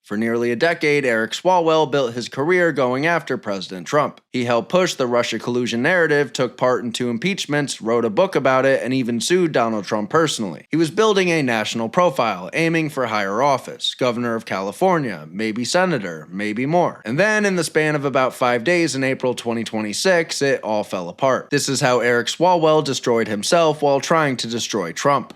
For nearly a decade, Eric Swalwell built his career going after President Trump. He helped push the Russia collusion narrative, took part in 2 impeachments, wrote a book about it, and even sued Donald Trump personally. He was building a national profile, aiming for higher office, governor of California, maybe senator, maybe more. And then, in the span of about 5 days in April 2026, it all fell apart. This is how Eric Swalwell destroyed himself while trying to destroy Trump.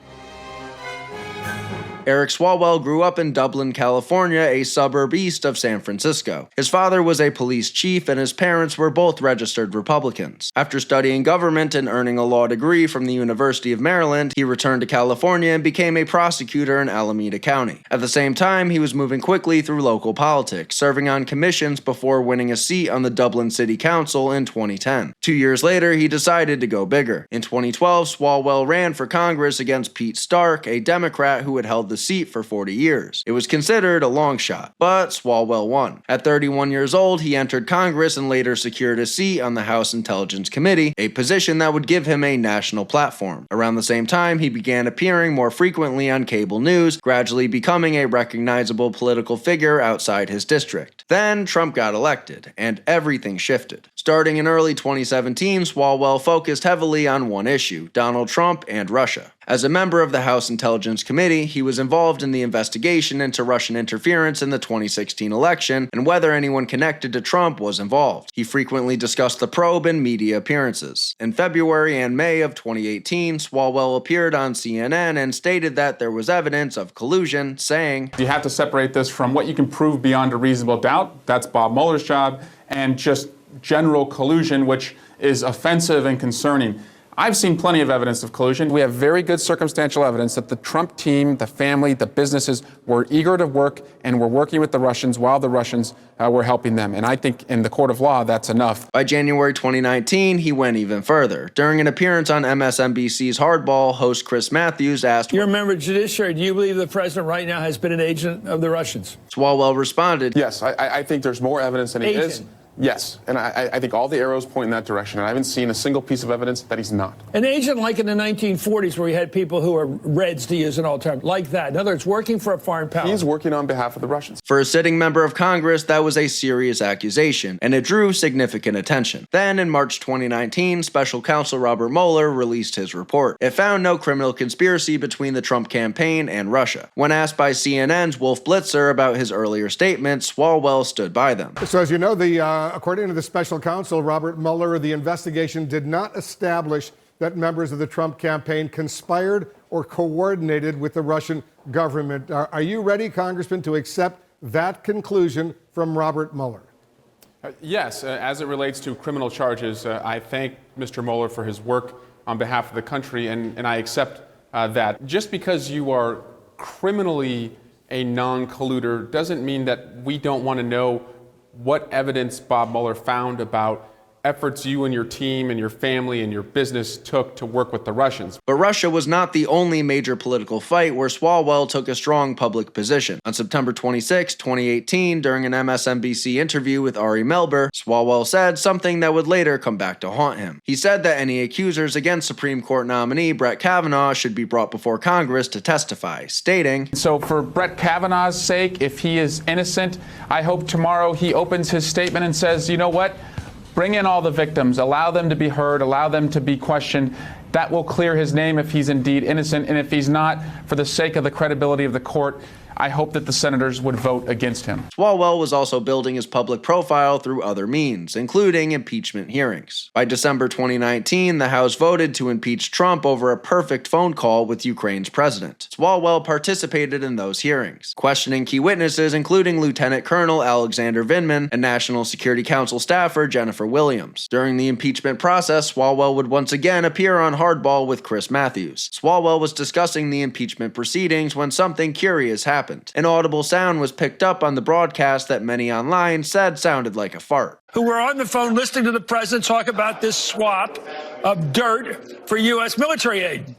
Eric Swalwell grew up in Dublin, California, a suburb east of San Francisco. His father was a police chief and his parents were both registered Republicans. After studying government and earning a law degree from the University of Maryland, he returned to California and became a prosecutor in Alameda County. At the same time, he was moving quickly through local politics, serving on commissions before winning a seat on the Dublin City Council in 2010. 2 years later, he decided to go bigger. In 2012, Swalwell ran for Congress against Pete Stark, a Democrat who had held the seat for 40 years. It was considered a long shot, but Swalwell won. At 31 years old, he entered Congress and later secured a seat on the House Intelligence Committee, a position that would give him a national platform. Around the same time, he began appearing more frequently on cable news, gradually becoming a recognizable political figure outside his district. Then, Trump got elected, and everything shifted. Starting in early 2017, Swalwell focused heavily on one issue: Donald Trump and Russia. As a member of the House Intelligence Committee, he was involved in the investigation into Russian interference in the 2016 election and whether anyone connected to Trump was involved. He frequently discussed the probe in media appearances. In February and May of 2018, Swalwell appeared on CNN and stated that there was evidence of collusion, saying, "You have to separate this from what you can prove beyond a reasonable doubt. That's Bob Mueller's job, and just general collusion, which is offensive and concerning. I've seen plenty of evidence of collusion. We have very good circumstantial evidence that the Trump team, the family, the businesses were eager to work and were working with the Russians while the Russians were helping them. And I think in the court of law, that's enough." By January 2019, he went even further. During an appearance on MSNBC's Hardball, host Chris Matthews asked, "You're a member of the judiciary. Do you believe the president right now has been an agent of the Russians?" Swalwell responded, "Yes, I think there's more evidence than he is. Yes, and I think all the arrows point in that direction, and I haven't seen a single piece of evidence that he's not." An agent like in the 1940s where you had people who were Reds, to use an old term, like that. In other words, working for a foreign power. He's working on behalf of the Russians. For a sitting member of Congress, that was a serious accusation, and it drew significant attention. Then, in March 2019, Special Counsel Robert Mueller released his report. It found no criminal conspiracy between the Trump campaign and Russia. When asked by CNN's Wolf Blitzer about his earlier statements, Swalwell stood by them. So as you know, according to the special counsel, Robert Mueller, the investigation did not establish that members of the Trump campaign conspired or coordinated with the Russian government. Are you ready, Congressman, to accept that conclusion from Robert Mueller? Yes, as it relates to criminal charges, I thank Mr. Mueller for his work on behalf of the country, and I accept that. Just because you are criminally a non-colluder doesn't mean that we don't want to know what evidence Bob Mueller found about efforts you and your team and your family and your business took to work with the Russians. But Russia was not the only major political fight where Swalwell took a strong public position. On September 26, 2018, during an MSNBC interview with Ari Melber, Swalwell said something that would later come back to haunt him. He said that any accusers against Supreme Court nominee Brett Kavanaugh should be brought before Congress to testify, stating, "So for Brett Kavanaugh's sake, if he is innocent, I hope tomorrow he opens his statement and says, you know what? Bring in all the victims, allow them to be heard, allow them to be questioned. That will clear his name if he's indeed innocent. And if he's not, for the sake of the credibility of the court, I hope that the senators would vote against him." Swalwell was also building his public profile through other means, including impeachment hearings. By December 2019, the House voted to impeach Trump over a perfect phone call with Ukraine's president. Swalwell participated in those hearings, questioning key witnesses including Lieutenant Colonel Alexander Vindman and National Security Council staffer Jennifer Williams. During the impeachment process, Swalwell would once again appear on Hardball with Chris Matthews. Swalwell was discussing the impeachment proceedings when something curious happened. An audible sound was picked up on the broadcast that many online said sounded like a fart. Who were on the phone listening to the president talk about this swap of dirt for U.S. military aid.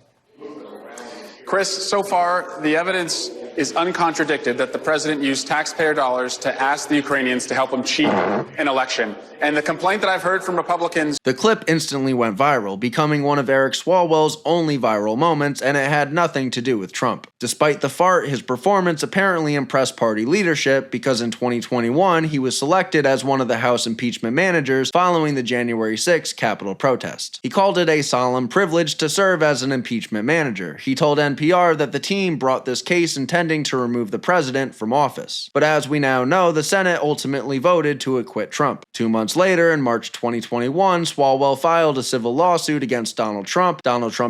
Chris, so far, the evidence is uncontradicted that the president used taxpayer dollars to ask the Ukrainians to help him cheat an election. And the complaint that I've heard from Republicans. The clip instantly went viral, becoming one of Eric Swalwell's only viral moments, and it had nothing to do with Trump. Despite the fart, his performance apparently impressed party leadership because in 2021 he was selected as one of the House impeachment managers following the January 6th Capitol protest. He called it a solemn privilege to serve as an impeachment manager. He told NPR that the team brought this case intending to remove the president from office. But as we now know, the Senate ultimately voted to acquit Trump. 2 months later, in March 2021, Swalwell filed a civil lawsuit against Donald Trump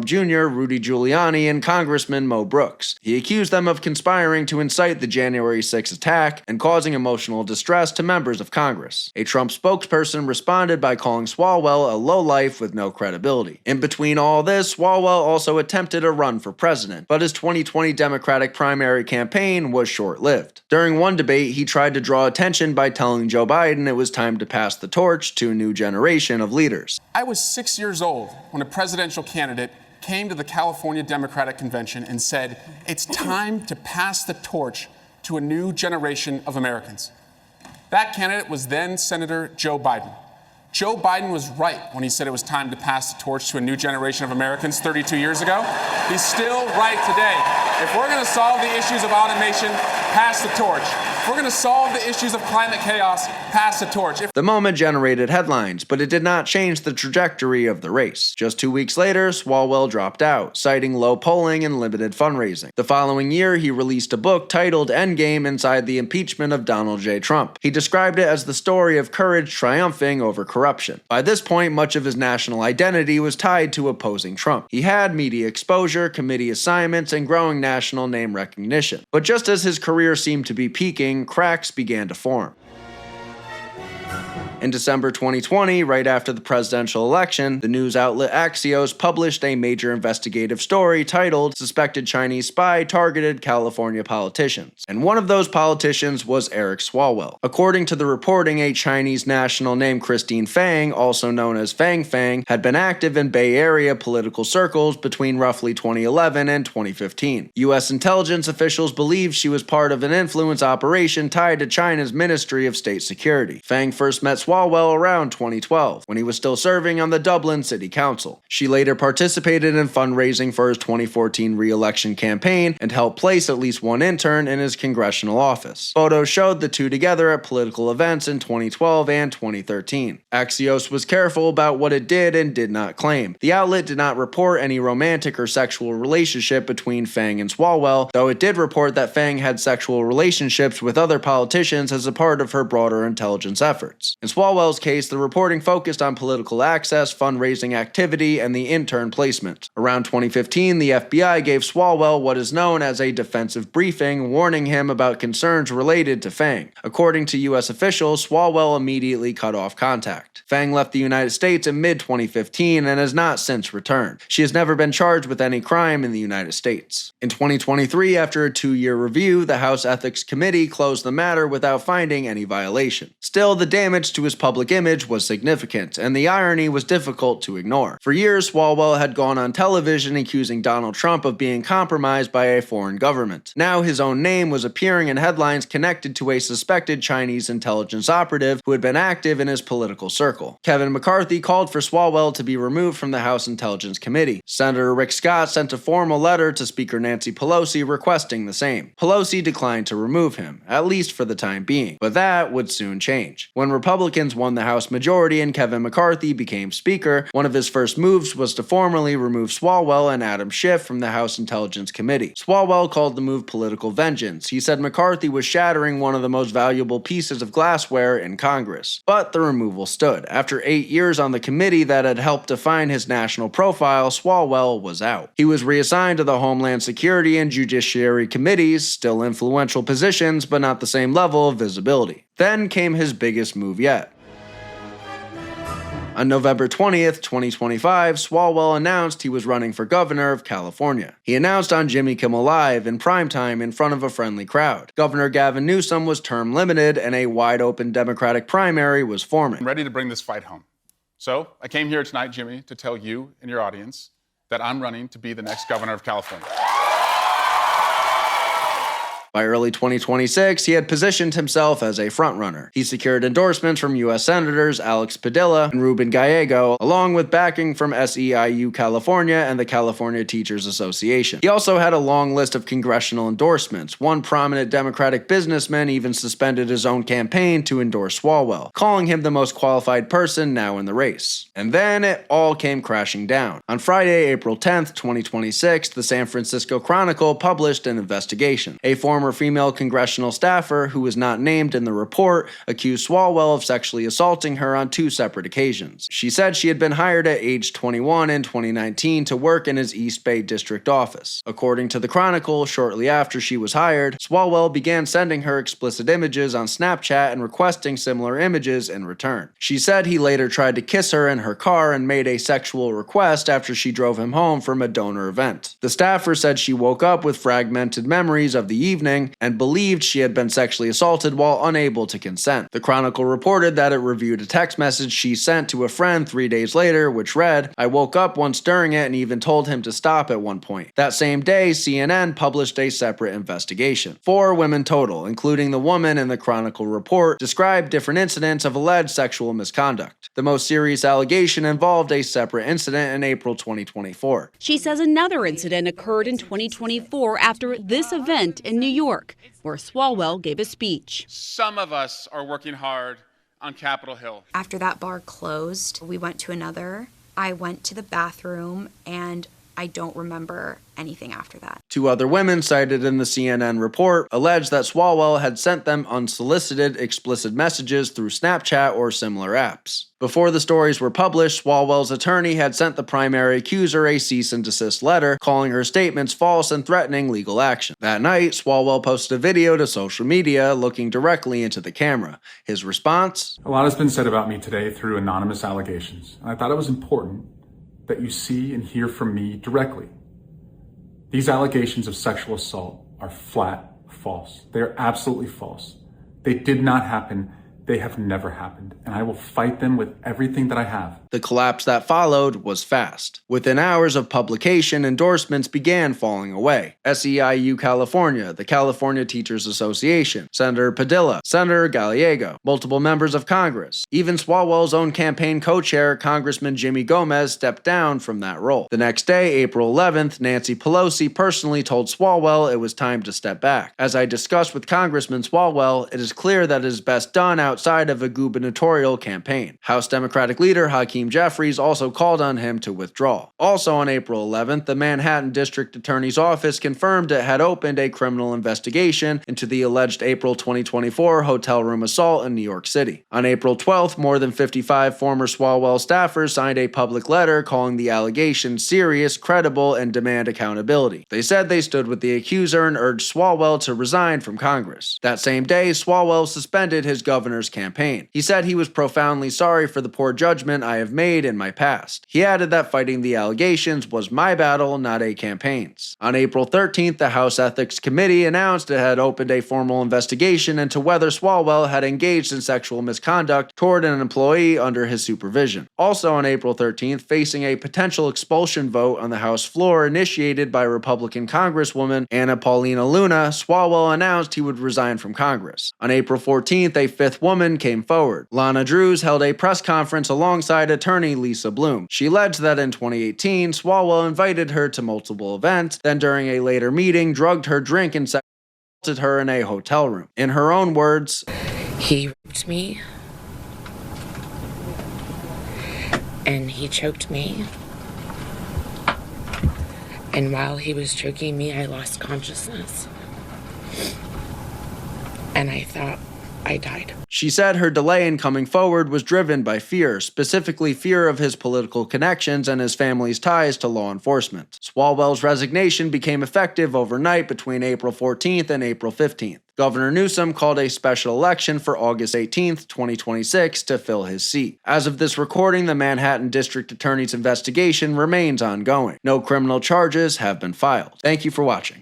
Jr., Rudy Giuliani, and Congressman Mo Brooks. He accused them of conspiring to incite the January 6th attack and causing emotional distress to members of Congress. A Trump spokesperson responded by calling Swalwell a lowlife with no credibility. In between all this, Swalwell also attempted a run for president, but his 2020 Democratic primary campaign was short-lived. During one debate, he tried to draw attention by telling Joe Biden it was time to pass the torch to a new generation of leaders. I was 6 years old when a presidential candidate came to the California Democratic Convention and said, "It's time to pass the torch to a new generation of Americans." That candidate was then Senator Joe Biden. Joe Biden was right when he said it was time to pass the torch to a new generation of Americans 32 years ago. He's still right today. If we're going to solve the issues of automation, pass the torch. If we're going to solve the issues of climate chaos, pass the torch. The moment generated headlines, but it did not change the trajectory of the race. Just 2 weeks later, Swalwell dropped out, citing low polling and limited fundraising. The following year, he released a book titled Endgame Inside the Impeachment of Donald J. Trump. He described it as the story of courage triumphing over corruption. By this point, much of his national identity was tied to opposing Trump. He had media exposure, committee assignments, and growing national name recognition. But just as his career seemed to be peaking, cracks began to form. In December 2020, right after the presidential election, the news outlet Axios published a major investigative story titled "Suspected Chinese Spy Targeted California Politicians." And one of those politicians was Eric Swalwell. According to the reporting, a Chinese national named Christine Fang, also known as Fang Fang, had been active in Bay Area political circles between roughly 2011 and 2015. U.S. intelligence officials believed she was part of an influence operation tied to China's Ministry of State Security. Fang first met Swalwell around 2012, when he was still serving on the Dublin City Council. She later participated in fundraising for his 2014 re-election campaign and helped place at least one intern in his congressional office. Photos showed the two together at political events in 2012 and 2013. Axios was careful about what it did and did not claim. The outlet did not report any romantic or sexual relationship between Fang and Swalwell, though it did report that Fang had sexual relationships with other politicians as a part of her broader intelligence efforts. In Swalwell's case, the reporting focused on political access, fundraising activity, and the intern placement. Around 2015, the FBI gave Swalwell what is known as a defensive briefing, warning him about concerns related to Fang. According to U.S. officials, Swalwell immediately cut off contact. Fang left the United States in mid-2015 and has not since returned. She has never been charged with any crime in the United States. In 2023, after a 2-year review, the House Ethics Committee closed the matter without finding any violation. Still, the damage to his public image was significant, and the irony was difficult to ignore. For years, Swalwell had gone on television accusing Donald Trump of being compromised by a foreign government. Now his own name was appearing in headlines connected to a suspected Chinese intelligence operative who had been active in his political circle. Kevin McCarthy called for Swalwell to be removed from the House Intelligence Committee. Senator Rick Scott sent a formal letter to Speaker Nancy Pelosi requesting the same. Pelosi declined to remove him, at least for the time being, but that would soon change. When Republicans won the House majority and Kevin McCarthy became Speaker, one of his first moves was to formally remove Swalwell and Adam Schiff from the House Intelligence Committee. Swalwell called the move political vengeance. He said McCarthy was shattering one of the most valuable pieces of glassware in Congress. But the removal stood. After 8 years on the committee that had helped define his national profile, Swalwell was out. He was reassigned to the Homeland Security and Judiciary Committees, still influential positions, but not the same level of visibility. Then came his biggest move yet. On November 20th, 2025, Swalwell announced he was running for governor of California. He announced on Jimmy Kimmel Live in primetime in front of a friendly crowd. Governor Gavin Newsom was term limited and a wide-open Democratic primary was forming. I'm ready to bring this fight home. So I came here tonight, Jimmy, to tell you and your audience that I'm running to be the next governor of California. By early 2026, he had positioned himself as a frontrunner. He secured endorsements from U.S. Senators Alex Padilla and Ruben Gallego, along with backing from SEIU California and the California Teachers Association. He also had a long list of congressional endorsements. One prominent Democratic businessman even suspended his own campaign to endorse Swalwell, calling him the most qualified person now in the race. And then it all came crashing down. On Friday, April 10th, 2026, the San Francisco Chronicle published an investigation. A former female congressional staffer, who was not named in the report, accused Swalwell of sexually assaulting her on 2 separate occasions. She said she had been hired at age 21 in 2019 to work in his East Bay district office. According to the Chronicle, shortly after she was hired, Swalwell began sending her explicit images on Snapchat and requesting similar images in return. She said he later tried to kiss her in her car and made a sexual request after she drove him home from a donor event. The staffer said she woke up with fragmented memories of the evening and believed she had been sexually assaulted while unable to consent. The Chronicle reported that it reviewed a text message she sent to a friend 3 days later, which read, "I woke up once during it and even told him to stop at one point." That same day, CNN published a separate investigation. 4 women total, including the woman in the Chronicle report, described different incidents of alleged sexual misconduct. The most serious allegation involved a separate incident in April 2024. She says another incident occurred in 2024 after this event in New York, where Swalwell gave a speech. Some of us are working hard on Capitol Hill. After that bar closed, we went to another. I went to the bathroom and I don't remember anything after that. 2 other women cited in the CNN report alleged that Swalwell had sent them unsolicited, explicit messages through Snapchat or similar apps. Before the stories were published, Swalwell's attorney had sent the primary accuser a cease and desist letter, calling her statements false and threatening legal action. That night, Swalwell posted a video to social media looking directly into the camera. His response? "A lot has been said about me today through anonymous allegations, and I thought it was important that you see and hear from me directly. These allegations of sexual assault are flat false. They are absolutely false. They did not happen. They have never happened, and I will fight them with everything that I have." The collapse that followed was fast. Within hours of publication, endorsements began falling away. SEIU California, the California Teachers Association, Senator Padilla, Senator Gallego, multiple members of Congress. Even Swalwell's own campaign co-chair, Congressman Jimmy Gomez, stepped down from that role. The next day, April 11th, Nancy Pelosi personally told Swalwell it was time to step back. As I discussed with Congressman Swalwell, it is clear that it is best done outside of a gubernatorial campaign. House Democratic leader Hakeem Jeffries also called on him to withdraw. Also on April 11th, the Manhattan District Attorney's Office confirmed it had opened a criminal investigation into the alleged April 2024 hotel room assault in New York City. On April 12th, more than 55 former Swalwell staffers signed a public letter calling the allegations serious, credible, and demand accountability. They said they stood with the accuser and urged Swalwell to resign from Congress. That same day, Swalwell suspended his governor's campaign. He said he was profoundly sorry for the poor judgment I have made in my past. He added that fighting the allegations was my battle, not a campaign's. On April 13th, the House Ethics Committee announced it had opened a formal investigation into whether Swalwell had engaged in sexual misconduct toward an employee under his supervision. Also on April 13th, facing a potential expulsion vote on the House floor initiated by Republican Congresswoman Anna Paulina Luna, Swalwell announced he would resign from Congress. On April 14th, a 5th woman came forward. Lana Drews held a press conference alongside attorney Lisa Bloom. She alleged that in 2018, Swalwell invited her to multiple events, then during a later meeting, drugged her drink and assaulted her in a hotel room. In her own words, "He raped me, and he choked me, and while he was choking me, I lost consciousness, and I thought I died." She said her delay in coming forward was driven by fear, specifically fear of his political connections and his family's ties to law enforcement. Swalwell's resignation became effective overnight between April 14th and April 15th. Governor Newsom called a special election for August 18th, 2026 to fill his seat. As of this recording, the Manhattan District Attorney's investigation remains ongoing. No criminal charges have been filed. Thank you for watching.